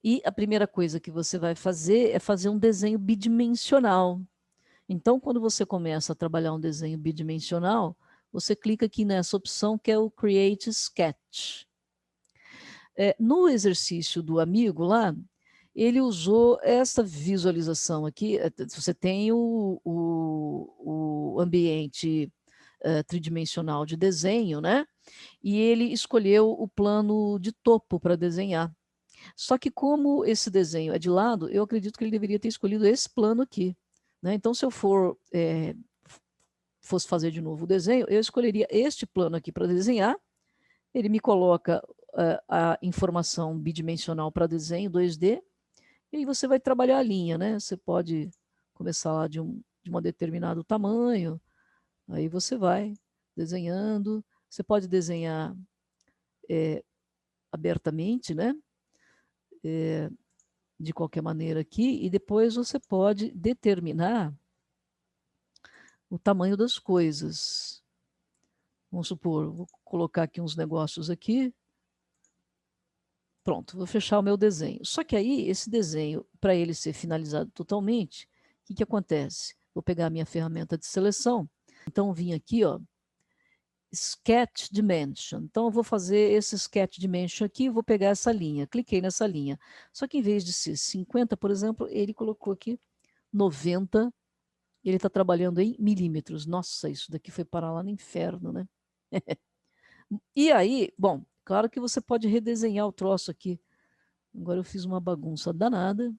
E a primeira coisa que você vai fazer é fazer um desenho bidimensional. Então, quando você começa a trabalhar um desenho bidimensional, você clica aqui nessa opção que é o Create Sketch. No exercício do amigo lá, ele usou essa visualização aqui. Você tem o ambiente tridimensional de desenho, né? E ele escolheu o plano de topo para desenhar. Só que como esse desenho é de lado, eu acredito que ele deveria ter escolhido esse plano aqui. Né? Então, se eu fosse fazer de novo o desenho, eu escolheria este plano aqui para desenhar. Ele me coloca a informação bidimensional para desenho 2D, e aí você vai trabalhar a linha, né? Você pode começar lá de um determinado tamanho, aí você vai desenhando. Você pode desenhar abertamente, né? De qualquer maneira aqui, e depois você pode determinar o tamanho das coisas. Vamos supor, vou colocar aqui uns negócios aqui. Pronto, vou fechar o meu desenho. Só que aí, esse desenho, para ele ser finalizado totalmente, o que acontece? Vou pegar a minha ferramenta de seleção. Então, vim aqui, ó, Sketch Dimension. Então, eu vou fazer esse Sketch Dimension aqui, vou pegar essa linha. Cliquei nessa linha. Só que em vez de ser 50, por exemplo, ele colocou aqui 90. Ele está trabalhando em milímetros. Nossa, isso daqui foi parar lá no inferno, né? E aí, bom, claro que você pode redesenhar o troço aqui. Agora eu fiz uma bagunça danada,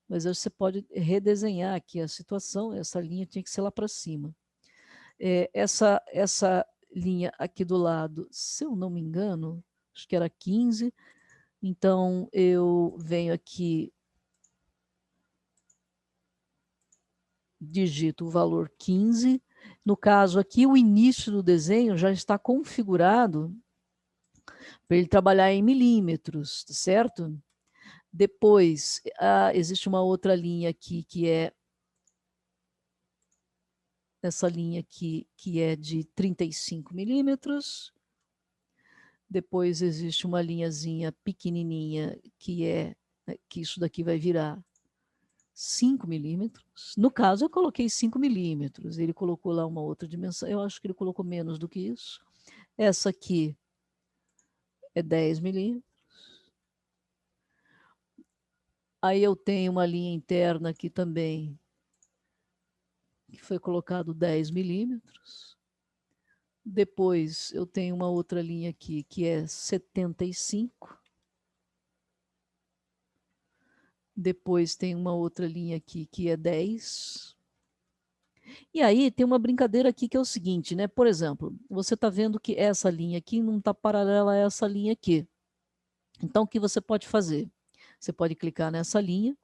mas aí você pode redesenhar aqui a situação. Essa linha tinha que ser lá para cima. Essa linha aqui do lado, se eu não me engano, acho que era 15. Então eu venho aqui, digito o valor 15. No caso aqui, o início do desenho já está configurado para ele trabalhar em milímetros, certo? Depois, existe uma outra linha aqui, que é essa linha aqui, que é de 35 milímetros. Depois existe uma linhazinha pequenininha, que isso daqui vai virar 5 milímetros. No caso, eu coloquei 5 milímetros. Ele colocou lá uma outra dimensão. Eu acho que ele colocou menos do que isso. Essa aqui é 10 milímetros. Aí eu tenho uma linha interna aqui também, que foi colocado 10 milímetros. Depois eu tenho uma outra linha aqui, que é 75. Depois tem uma outra linha aqui, que é 10. E aí tem uma brincadeira aqui que é o seguinte, né? Por exemplo, você está vendo que essa linha aqui não está paralela a essa linha aqui. Então, o que você pode fazer? Você pode clicar nessa linha,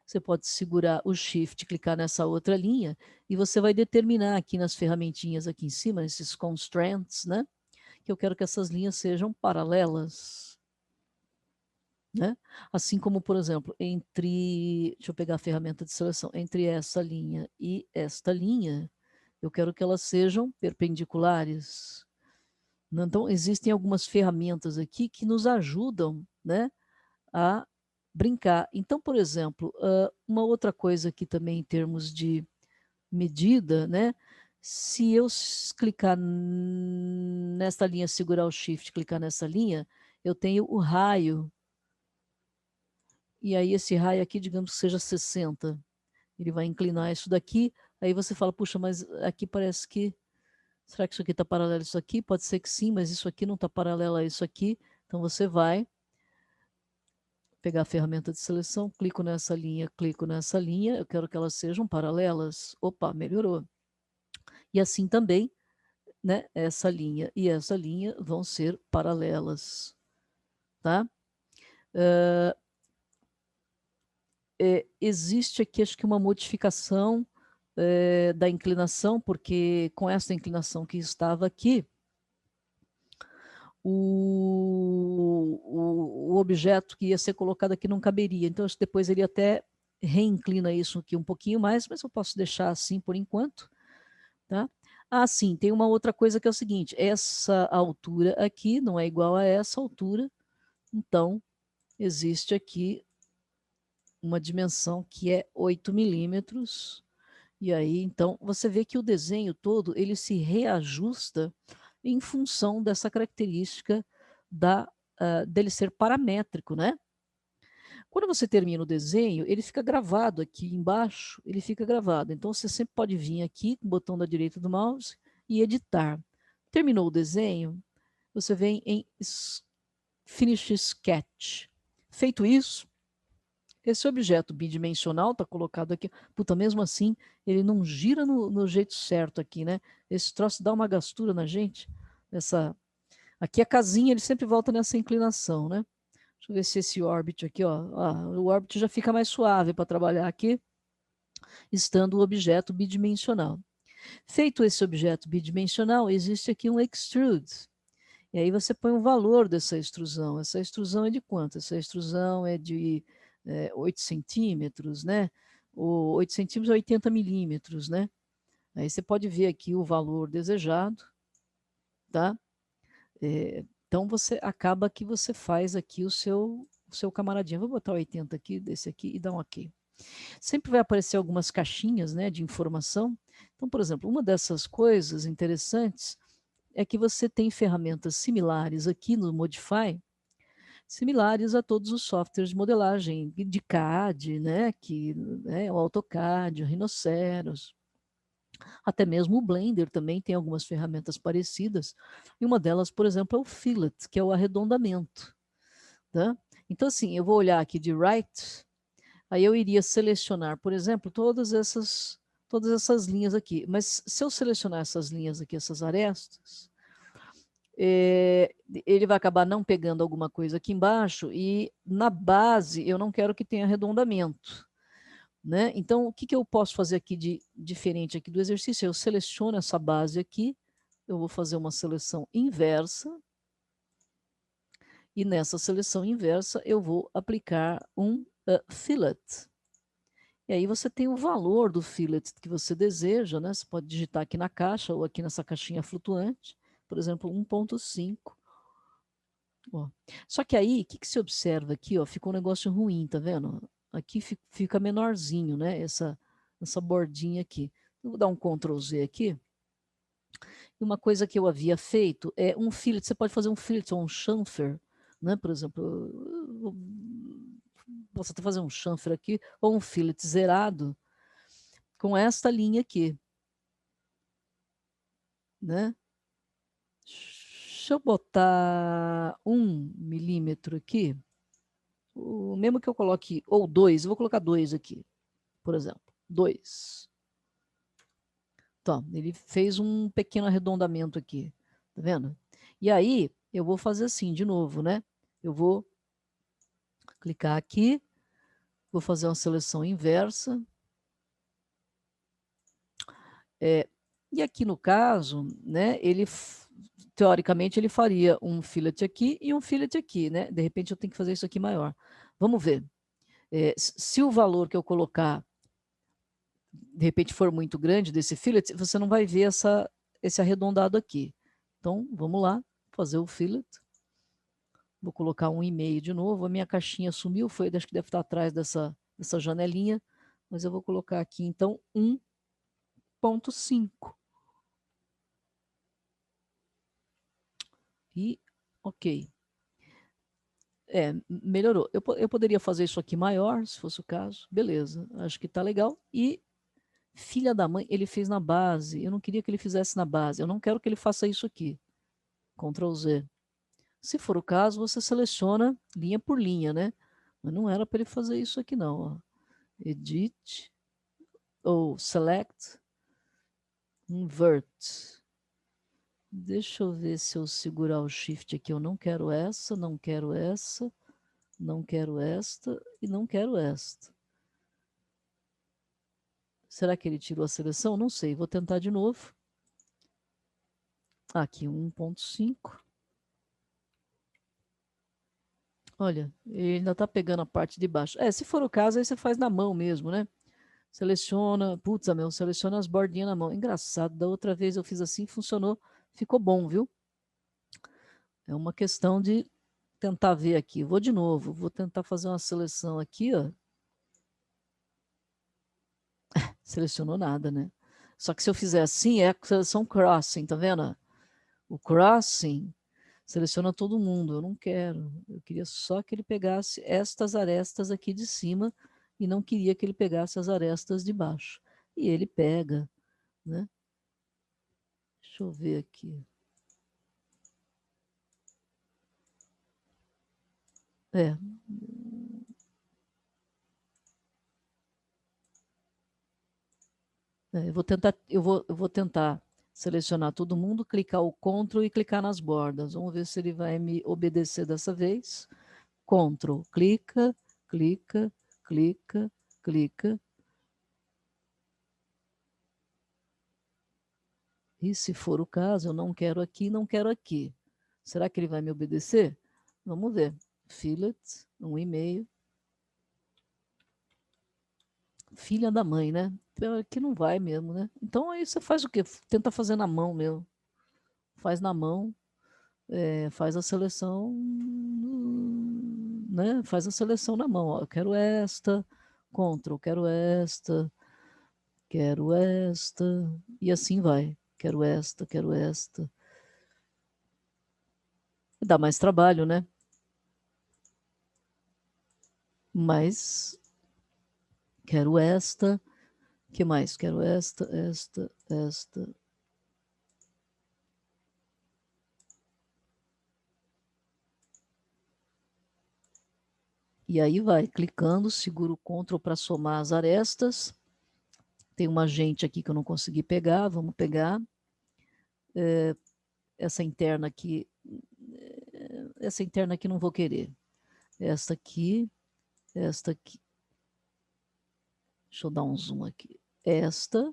você pode segurar o Shift, clicar nessa outra linha, e você vai determinar aqui nas ferramentinhas aqui em cima, esses constraints, né? Que eu quero que essas linhas sejam paralelas. Né? Assim como, por exemplo, deixa eu pegar a ferramenta de seleção, entre essa linha e esta linha, eu quero que elas sejam perpendiculares. Então, existem algumas ferramentas aqui que nos ajudam, né, a brincar. Então, por exemplo, uma outra coisa aqui também em termos de medida, né, se eu clicar nesta linha, segurar o Shift, clicar nessa linha, eu tenho o raio. E aí esse raio aqui, digamos que seja 60. Ele vai inclinar isso daqui, aí você fala, puxa, mas aqui parece que, será que isso aqui está paralelo a isso aqui? Pode ser que sim, mas isso aqui não está paralelo a isso aqui. Então você vai pegar a ferramenta de seleção, clico nessa linha, eu quero que elas sejam paralelas. Opa, melhorou. E assim também, né, essa linha e essa linha vão ser paralelas, tá? Existe aqui, acho que uma modificação da inclinação, porque com essa inclinação que estava aqui, o objeto que ia ser colocado aqui não caberia. Então, depois ele até reinclina isso aqui um pouquinho mais, mas eu posso deixar assim por enquanto. Tá? Ah, sim, tem uma outra coisa que é o seguinte, essa altura aqui não é igual a essa altura, então existe aqui uma dimensão que é 8 milímetros. E aí, então, você vê que o desenho todo ele se reajusta em função dessa característica dele ser paramétrico, né? Quando você termina o desenho, ele fica gravado aqui embaixo, ele fica gravado. Então, você sempre pode vir aqui com o botão da direita do mouse e editar. Terminou o desenho, você vem em Finish Sketch. Feito isso, esse objeto bidimensional está colocado aqui. Puta, mesmo assim, ele não gira no jeito certo aqui, né? Esse troço dá uma gastura na gente. Aqui a casinha, ele sempre volta nessa inclinação, né? Deixa eu ver se esse orbit aqui, ó. O orbit já fica mais suave para trabalhar aqui, estando o objeto bidimensional. Feito esse objeto bidimensional, existe aqui um extrude. E aí você põe o valor dessa extrusão. Essa extrusão é de quanto? Essa extrusão é de 8 centímetros, né? 8 centímetros é 80 milímetros, né? Aí você pode ver aqui o valor desejado, tá? Então você acaba que você faz aqui o seu camaradinho. Vou botar 80 aqui, desse aqui e dar um OK. Sempre vai aparecer algumas caixinhas, né, de informação. Então, por exemplo, uma dessas coisas interessantes é que você tem ferramentas similares aqui no Modify, similares a todos os softwares de modelagem de CAD, né, o AutoCAD, o Rhinoceros, até mesmo o Blender também tem algumas ferramentas parecidas. E uma delas, por exemplo, é o Fillet, que é o arredondamento. Tá? Então, assim, eu vou olhar aqui de Right, aí eu iria selecionar, por exemplo, todas essas linhas aqui. Mas se eu selecionar essas linhas aqui, essas arestas, ele vai acabar não pegando alguma coisa aqui embaixo e na base eu não quero que tenha arredondamento. Né? Então, o que eu posso fazer aqui de diferente aqui do exercício? Eu seleciono essa base aqui, eu vou fazer uma seleção inversa, e nessa seleção inversa eu vou aplicar um fillet. E aí você tem o valor do fillet que você deseja, né? Você pode digitar aqui na caixa ou aqui nessa caixinha flutuante, por exemplo, 1.5. Ó. Só que aí, o que se observa aqui? Ó, ficou um negócio ruim, tá vendo? Aqui fica menorzinho, né? Essa bordinha aqui. Eu vou dar um Ctrl Z aqui. E uma coisa que eu havia feito é um fillet. Você pode fazer um fillet ou um chamfer, né? Por exemplo, posso até fazer um chamfer aqui, ou um fillet zerado com esta linha aqui, né? Deixa eu botar 1 milímetro aqui. Mesmo que eu coloque, ou 2, eu vou colocar 2 aqui, por exemplo. 2. Então, ele fez um pequeno arredondamento aqui, tá vendo? E aí, eu vou fazer assim, de novo, né? Eu vou clicar aqui, vou fazer uma seleção inversa. E aqui no caso, né, teoricamente ele faria um fillet aqui e um fillet aqui, né? De repente eu tenho que fazer isso aqui maior. Vamos ver. Se o valor que eu colocar de repente for muito grande desse fillet, você não vai ver esse arredondado aqui. Então, vamos lá, fazer o fillet. Vou colocar 1,5 de novo. A minha caixinha sumiu, acho que deve estar atrás dessa janelinha, mas eu vou colocar aqui, então, 1.5. E, ok. Melhorou. Eu poderia fazer isso aqui maior, se fosse o caso. Beleza, acho que está legal. E filha da mãe, ele fez na base. Eu não queria que ele fizesse na base. Eu não quero que ele faça isso aqui. Ctrl Z. Se for o caso, você seleciona linha por linha, né? Mas não era para ele fazer isso aqui, não. Ó. Edit ou Select, Invert. Deixa eu ver se eu segurar o Shift aqui. Eu não quero essa, não quero essa, não quero esta e não quero esta. Será que ele tirou a seleção? Não sei. Vou tentar de novo. Aqui, 1.5. Olha, ele ainda está pegando a parte de baixo. Se for o caso, aí você faz na mão mesmo, né? Seleciona, putz, meu, seleciona as bordinhas na mão. Engraçado, da outra vez eu fiz assim, funcionou, ficou bom, viu? É uma questão de tentar ver aqui. Vou de novo, vou tentar fazer uma seleção aqui, ó. Selecionou nada, né? Só que se eu fizer assim, é a seleção crossing, tá vendo? O crossing seleciona todo mundo. Eu não quero. Eu queria só que ele pegasse estas arestas aqui de cima e não queria que ele pegasse as arestas de baixo. E ele pega, né? Deixa eu ver aqui. É. Eu vou tentar selecionar todo mundo, clicar o Ctrl e clicar nas bordas. Vamos ver se ele vai me obedecer dessa vez. Ctrl, clica, clica, clica, clica. E se for o caso, eu não quero aqui, não quero aqui. Será que ele vai me obedecer? Vamos ver. Fillet, um e-mail. Filha da mãe, né? Que não vai mesmo, né? Então aí você faz o quê? Tenta fazer na mão mesmo. Faz na mão, faz a seleção, né? Faz a seleção na mão. Ó, eu quero esta, Ctrl, quero esta, e assim vai. Quero esta, quero esta. Dá mais trabalho, né? Mas quero esta. Que mais? Quero esta. E aí vai, clicando, seguro o Ctrl para somar as arestas. Tem uma gente aqui que eu não consegui pegar, vamos pegar. Essa interna aqui não vou querer. Esta aqui. Deixa eu dar um zoom aqui. Esta.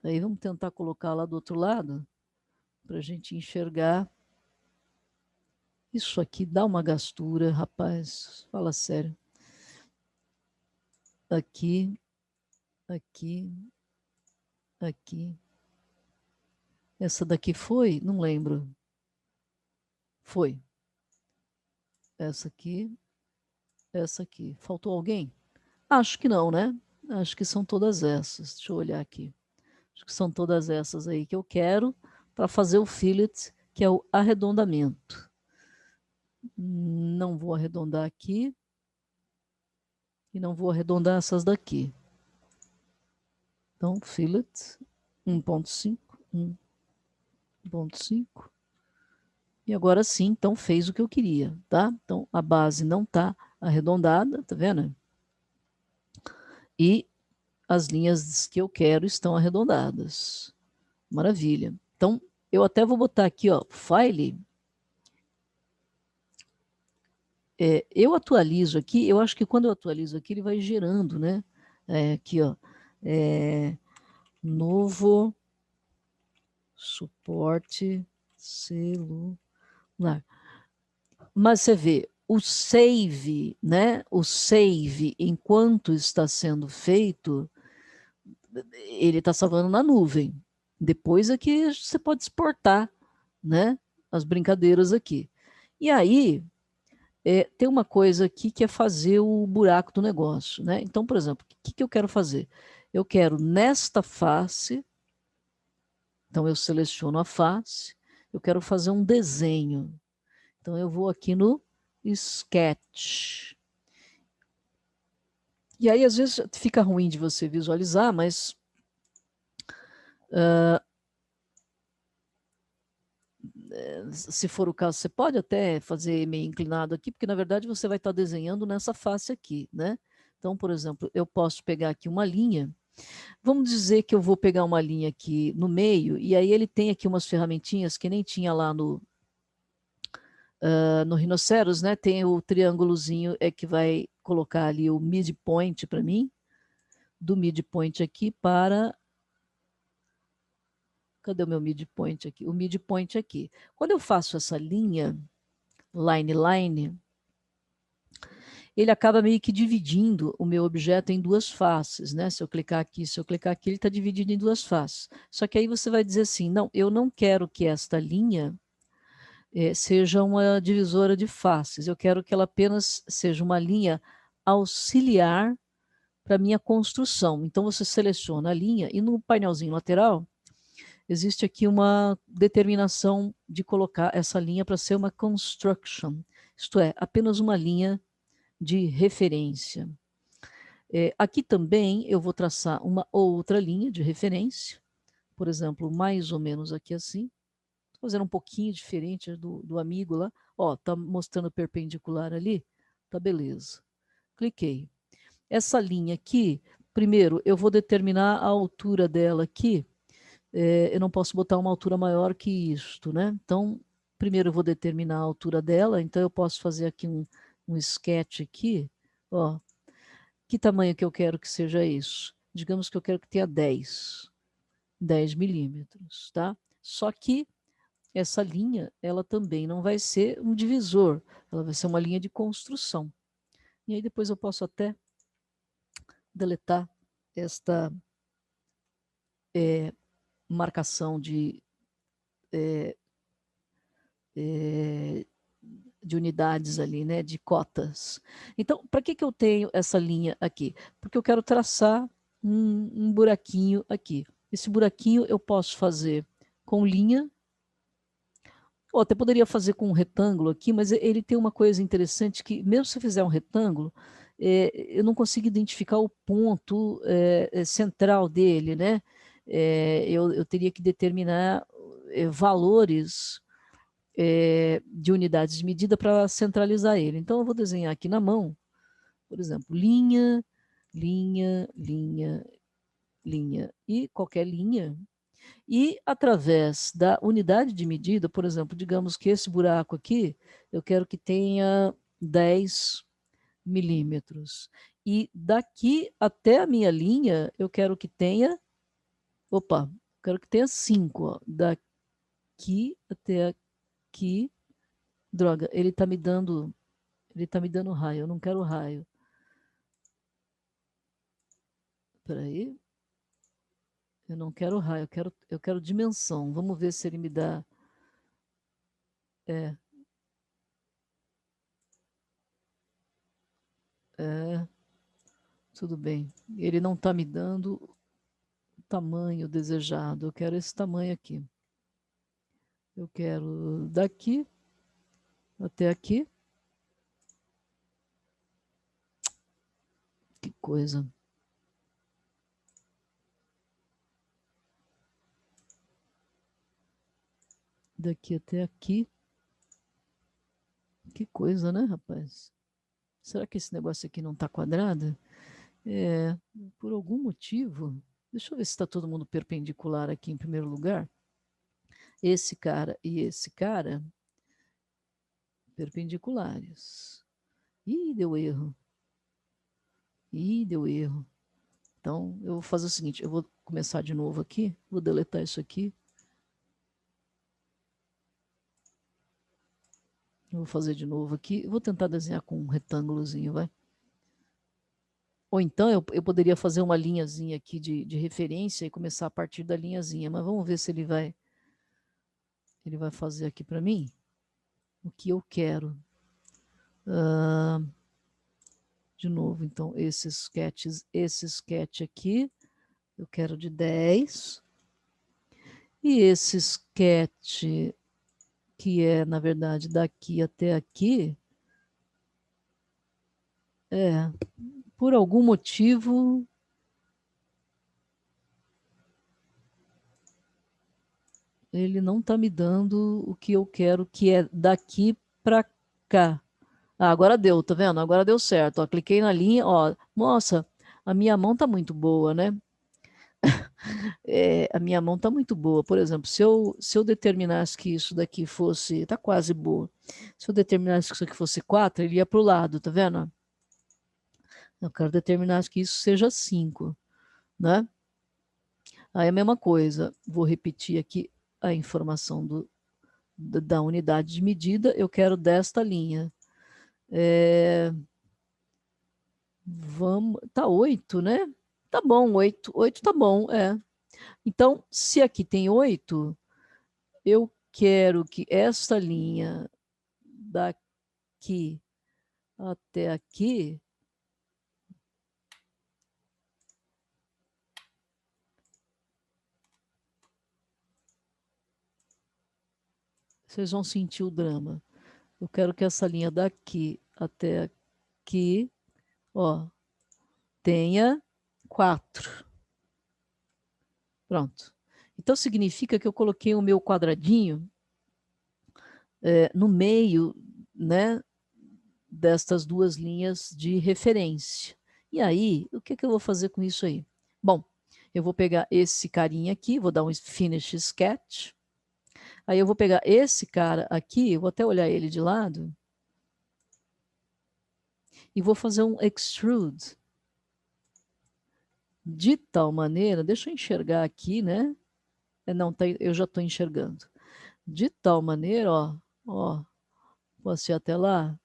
Aí vamos tentar colocar lá do outro lado, para a gente enxergar. Isso aqui dá uma gastura, rapaz. Fala sério. Aqui, aqui, aqui. Essa daqui foi? Não lembro. Foi. Essa aqui. Faltou alguém? Acho que não, né? Acho que são todas essas. Deixa eu olhar aqui. Acho que são todas essas aí que eu quero para fazer o fillet, que é o arredondamento. Não vou arredondar aqui. E não vou arredondar essas daqui. Então, fillet 1.5, 1.5. E agora sim, então fez o que eu queria, tá? Então, a base não está arredondada, tá vendo? E as linhas que eu quero estão arredondadas. Maravilha. Então, eu até vou botar aqui, ó, File. Eu atualizo aqui, eu acho que quando eu atualizo aqui, ele vai gerando, né? Aqui, ó. Novo suporte celular. Mas você vê, o save, né? O save, enquanto está sendo feito, ele está salvando na nuvem. Depois é que você pode exportar, né? As brincadeiras aqui. E aí, tem uma coisa aqui que é fazer o buraco do negócio, né? Então, por exemplo, o que eu quero fazer? Eu quero nesta face, então eu seleciono a face, eu quero fazer um desenho. Então eu vou aqui no Sketch. E aí, às vezes, fica ruim de você visualizar, mas se for o caso, você pode até fazer meio inclinado aqui, porque na verdade você vai estar desenhando nessa face aqui, né? Então, por exemplo, eu posso pegar aqui uma linha. Vamos dizer que eu vou pegar uma linha aqui no meio, e aí ele tem aqui umas ferramentinhas que nem tinha lá no Rhinoceros, né? Tem o triângulozinho que vai colocar ali o midpoint para mim, do midpoint aqui para... Cadê o meu midpoint aqui? O midpoint aqui. Quando eu faço essa linha, line, ele acaba meio que dividindo o meu objeto em duas faces, né? Se eu clicar aqui, ele está dividido em duas faces. Só que aí você vai dizer assim, não, eu não quero que esta linha seja uma divisora de faces, eu quero que ela apenas seja uma linha auxiliar para minha construção. Então, você seleciona a linha e no painelzinho lateral, existe aqui uma determinação de colocar essa linha para ser uma construction, isto é, apenas uma linha de referência. Aqui também eu vou traçar uma outra linha de referência, por exemplo, mais ou menos aqui assim, fazendo um pouquinho diferente do amigo lá. Ó, tá mostrando perpendicular ali, tá beleza. Cliquei. Essa linha aqui, primeiro eu vou determinar a altura dela aqui. Eu não posso botar uma altura maior que isto, né? Então, primeiro eu vou determinar a altura dela, então eu posso fazer aqui um sketch aqui, ó. Que tamanho que eu quero que seja isso? Digamos que eu quero que tenha 10 milímetros, tá? Só que essa linha, ela também não vai ser um divisor, ela vai ser uma linha de construção. E aí depois eu posso até deletar esta marcação de unidades ali, né, de cotas. Então, para que eu tenho essa linha aqui? Porque eu quero traçar um buraquinho aqui. Esse buraquinho eu posso fazer com linha, ou até poderia fazer com um retângulo aqui, mas ele tem uma coisa interessante que, mesmo se eu fizer um retângulo, eu não consigo identificar o ponto central dele, né? Eu teria que determinar valores de unidades de medida para centralizar ele. Então, eu vou desenhar aqui na mão, por exemplo, linha, linha, linha, linha, e qualquer linha. E através da unidade de medida, por exemplo, digamos que esse buraco aqui, eu quero que tenha 10 milímetros. E daqui até a minha linha, eu quero que tenha, quero que tenha 5. Ó. Daqui até aqui, droga, ele está me dando raio, eu não quero raio. Espera aí. Eu não quero raio, eu quero dimensão. Vamos ver se ele me dá. É, é, tudo bem. Ele não está me dando o tamanho desejado. Eu quero esse tamanho aqui. Eu quero daqui até aqui. Que coisa. Daqui até aqui. Que coisa, né, rapaz? Será que esse negócio aqui não está quadrado? Por algum motivo. Deixa eu ver se está todo mundo perpendicular aqui em primeiro lugar. Esse cara e esse cara perpendiculares. Ih, deu erro. Ih, deu erro. Então, eu vou fazer o seguinte, eu vou começar de novo aqui, vou deletar isso aqui. Eu vou fazer de novo aqui, eu vou tentar desenhar com um retângulozinho, vai. Ou então eu poderia fazer uma linhazinha aqui de referência e começar a partir da linhazinha, mas vamos ver se ele vai fazer aqui para mim o que eu quero. De novo, então, esse sketch aqui, eu quero de 10. E esse sketch, que é, na verdade, daqui até aqui, por algum motivo, ele não está me dando o que eu quero, que é daqui para cá. Ah, agora deu, tá vendo? Agora deu certo. Ó, cliquei na linha, ó, nossa, a minha mão tá muito boa, né? A minha mão tá muito boa. Por exemplo, se eu determinasse que isso daqui fosse, tá quase boa. Se eu determinasse que isso aqui fosse 4, ele ia para o lado, tá vendo? Eu quero determinar que isso seja 5, né? Aí a mesma coisa, vou repetir aqui a informação da unidade de medida, eu quero desta linha. Tá 8, né? Tá bom, 8 tá bom, Então, se aqui tem 8, eu quero que esta linha daqui até aqui Vocês vão sentir o drama. Eu quero que essa linha daqui até aqui, ó, tenha 4. Pronto. Então significa que eu coloquei o meu quadradinho no meio, né, destas duas linhas de referência. E aí, o que eu vou fazer com isso aí? Bom, eu vou pegar esse carinha aqui, vou dar um finish sketch. Aí eu vou pegar esse cara aqui, vou até olhar ele de lado, e vou fazer um extrude. De tal maneira, deixa eu enxergar aqui, né? Não, tá, eu já estou enxergando. De tal maneira, ó, posso ir até lá?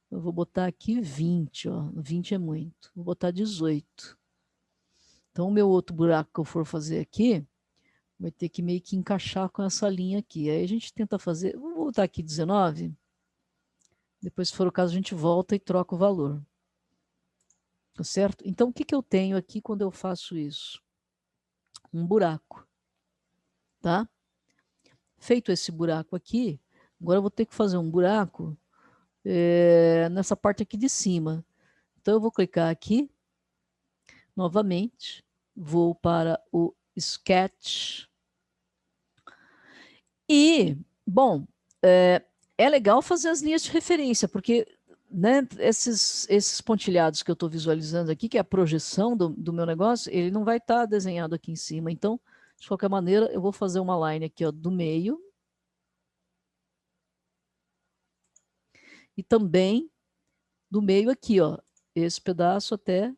Eu vou botar aqui 20, ó. 20 é muito. Vou botar 18. Então, o meu outro buraco que eu for fazer aqui, vai ter que meio que encaixar com essa linha aqui. Aí a gente tenta fazer, vou botar aqui 19. Depois, se for o caso, a gente volta e troca o valor. Tá certo? Então, o que eu tenho aqui quando eu faço isso? Um buraco, tá? Feito esse buraco aqui, agora eu vou ter que fazer um buraco nessa parte aqui de cima. Então, eu vou clicar aqui, novamente, vou para o Sketch. E, bom, é legal fazer as linhas de referência, porque né, esses pontilhados que eu estou visualizando aqui, que é a projeção do meu negócio, ele não vai estar desenhado aqui em cima. Então, de qualquer maneira, eu vou fazer uma line aqui ó, do meio. E também do meio aqui, ó, esse pedaço até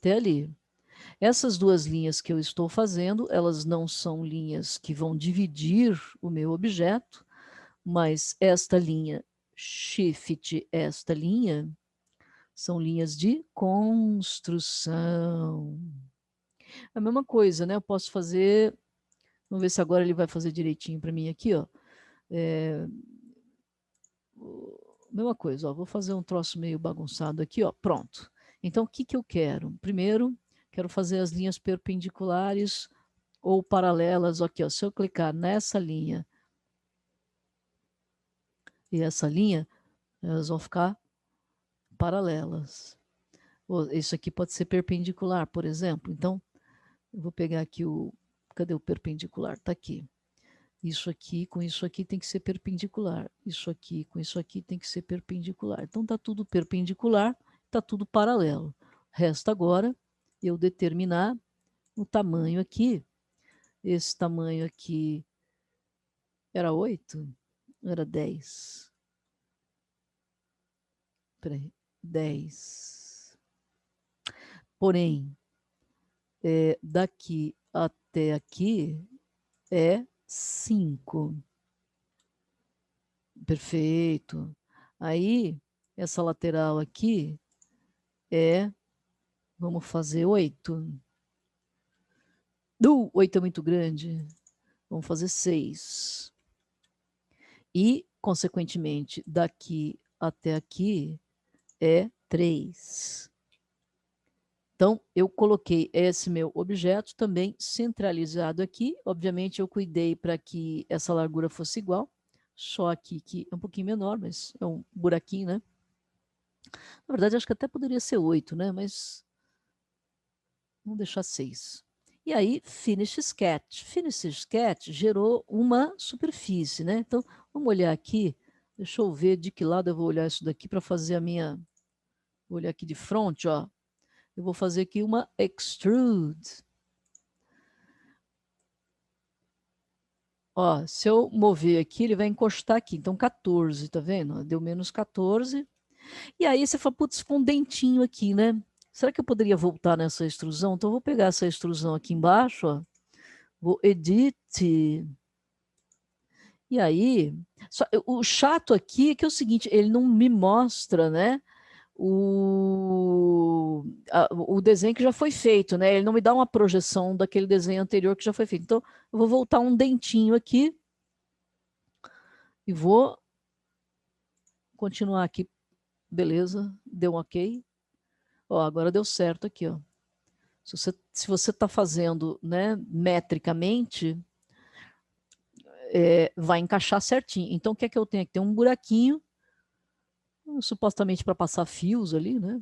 ali. Essas duas linhas que eu estou fazendo, elas não são linhas que vão dividir o meu objeto, mas esta linha, shift, esta linha, são linhas de construção. A mesma coisa, né? Eu posso fazer, vamos ver se agora ele vai fazer direitinho para mim aqui, ó. Mesma coisa, ó, vou fazer um troço meio bagunçado aqui, ó, pronto. Então, o que eu quero? Primeiro, quero fazer as linhas perpendiculares ou paralelas aqui, ó. Se eu clicar nessa linha e essa linha, elas vão ficar paralelas. Isso aqui pode ser perpendicular, por exemplo. Então, eu vou pegar aqui o... Cadê o perpendicular? Está aqui. Isso aqui com isso aqui tem que ser perpendicular. Isso aqui com isso aqui tem que ser perpendicular. Então, está tudo perpendicular, está tudo paralelo. Resta agora eu determinar o tamanho aqui. Esse tamanho aqui era 8? Era 10. Peraí, 10. Porém, daqui até aqui é 5. Perfeito. Aí, essa lateral aqui vamos fazer 8. 8 é muito grande. Vamos fazer 6. E, consequentemente, daqui até aqui é 3. Então, eu coloquei esse meu objeto também centralizado aqui. Obviamente, eu cuidei para que essa largura fosse igual. Só aqui que é um pouquinho menor, mas é um buraquinho, né? Na verdade, acho que até poderia ser 8, né? Mas vamos deixar 6. E aí, Finish Sketch. Finish Sketch gerou uma superfície, né? Então, vamos olhar aqui. Deixa eu ver de que lado eu vou olhar isso daqui para fazer a minha... Vou olhar aqui de frente, ó. Eu vou fazer aqui uma extrude. Ó, se eu mover aqui, ele vai encostar aqui. Então, 14, tá vendo? Deu menos 14. E aí você fala, putz, ficou um dentinho aqui, né? Será que eu poderia voltar nessa extrusão? Então, eu vou pegar essa extrusão aqui embaixo, ó. Vou edit. E aí, o chato aqui é que é o seguinte, ele não me mostra, né? O desenho que já foi feito, né? Ele não me dá uma projeção daquele desenho anterior que já foi feito. Então, eu vou voltar um dentinho aqui e vou continuar aqui. Beleza, deu um ok. Ó, agora deu certo aqui, ó. Se você está fazendo, né, metricamente, vai encaixar certinho. Então, o que é que eu tenho aqui? Tem um buraquinho, supostamente para passar fios ali, né?